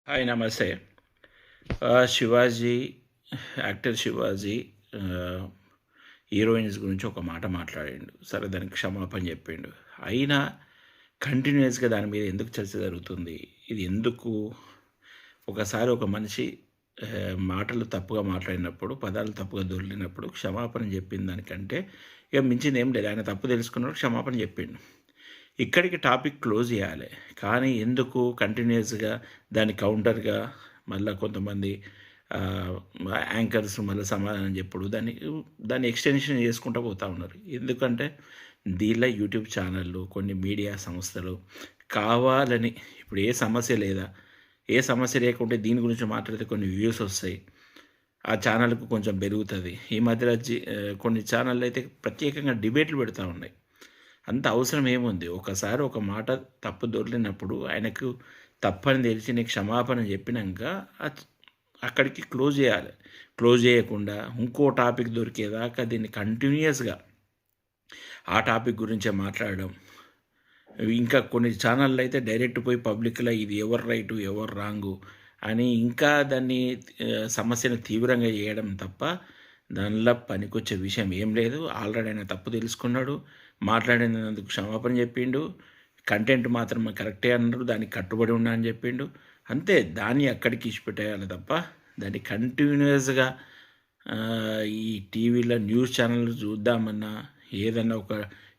Hi నమస్తే. Shivaji actor Shivaji heroines గురించి ఒక మాట మాట్లాడిండు. సరే దానికి క్షమాపణ చెప్పిండు. అయినా కంటిన్యూయస్‌గా దాని మీద ఎందుకు చర్చ జరుగుతుంది? ఇది ఎందుకు? ఒకసారి ఒక మనిషి మాటలు తప్పుగా మాట్లాడినప్పుడు, పదాలు తప్పుగా దొర్లినప్పుడు క్షమాపణ చెప్పిన దానికంటే ఇక మించింది ఏం లేదు. ఆయన తప్పు తెలుసుకున్నాడు, క్షమాపణ చెప్పిండు. ఇక్కడికి టాపిక్ క్లోజ్ చేయాలి. కానీ ఎందుకు కంటిన్యూయస్‌గా దాన్ని కౌంటర్‌గా మళ్ళా కొంతమంది యాంకర్స్ మళ్ళీ సమాధానం చెప్పుడు దాన్ని ఎక్స్‌టెన్షన్ చేసుకుంటూ పోతా ఉన్నారు. ఎందుకంటే దీనిలో యూట్యూబ్ ఛానళ్ళు, కొన్ని మీడియా సంస్థలు కావాలని ఇప్పుడు ఏ సమస్య లేదా, ఏ సమస్య లేకుంటే దీని గురించి మాట్లాడితే కొన్ని వ్యూస్ వస్తాయి. ఆ ఛానల్‌కు కొంచెం పెరుగుతుంది. ఈ మధ్యలో కొన్ని ఛానళ్ళు అయితే ప్రత్యేకంగా డిబేట్లు పెడతా ఉన్నాయి. అంత అవసరం ఏముంది? ఒకసారి ఒక మాట తప్పు దొర్లినప్పుడు ఆయనకు తప్పని తెలిసి నీకు క్షమాపణ చెప్పినాక అక్కడికి క్లోజ్ చేయాలి. క్లోజ్ చేయకుండా ఇంకో టాపిక్ దొరికేదాకా దీన్ని కంటిన్యూయస్‌గా ఆ టాపిక్ గురించే మాట్లాడడం. ఇంకా కొన్ని ఛానళ్ళు అయితే డైరెక్ట్ పోయి పబ్లిక్‌లో ఇది ఎవరు రైటు, ఎవరు రాంగు అని ఇంకా దాన్ని సమస్యను తీవ్రంగా చేయడం తప్ప దానిలో పనికొచ్చే విషయం ఏం లేదు. ఆల్రెడీ ఆయన తప్పు తెలుసుకున్నాడు. మాట్లాడినందుకు క్షమాపణ చెప్పిండు. కంటెంట్ మాత్రం కరెక్టే అన్నారు. దానికి కట్టుబడి ఉన్నా అని చెప్పిండు. అంతే. దాన్ని అక్కడికి ఇచ్చిపెట్టేయాలి తప్ప దాన్ని కంటిన్యూయస్‌గా ఈ టీవీలో న్యూస్ ఛానల్ చూద్దామన్నా, ఏదన్నా ఒక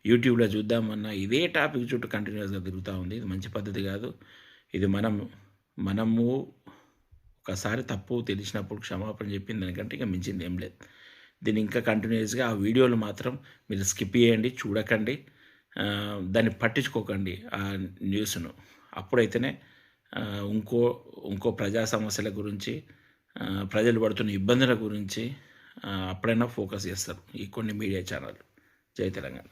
యూట్యూబ్లో చూద్దామన్నా ఇదే టాపిక్ చుట్టూ కంటిన్యూస్గా తిరుగుతూ ఉంది. ఇది మంచి పద్ధతి కాదు. ఇది మనము ఒకసారి తప్పు తెలిసినప్పుడు క్షమాపణ చెప్పిన దానికంటే ఇక మించింది ఏం లేదు. దీన్ని ఇంకా కంటిన్యూస్గా ఆ వీడియోలు మాత్రం మీరు స్కిప్ చేయండి, చూడకండి, దాన్ని పట్టించుకోకండి ఆ న్యూస్ను. అప్పుడైతేనే ఇంకో ఇంకో ప్రజా సమస్యల గురించి, ప్రజలు పడుతున్న ఇబ్బందుల గురించి అప్పుడైనా ఫోకస్ చేస్తారు ఈ కొన్ని మీడియా ఛానళ్ళు. జై తెలంగాణ.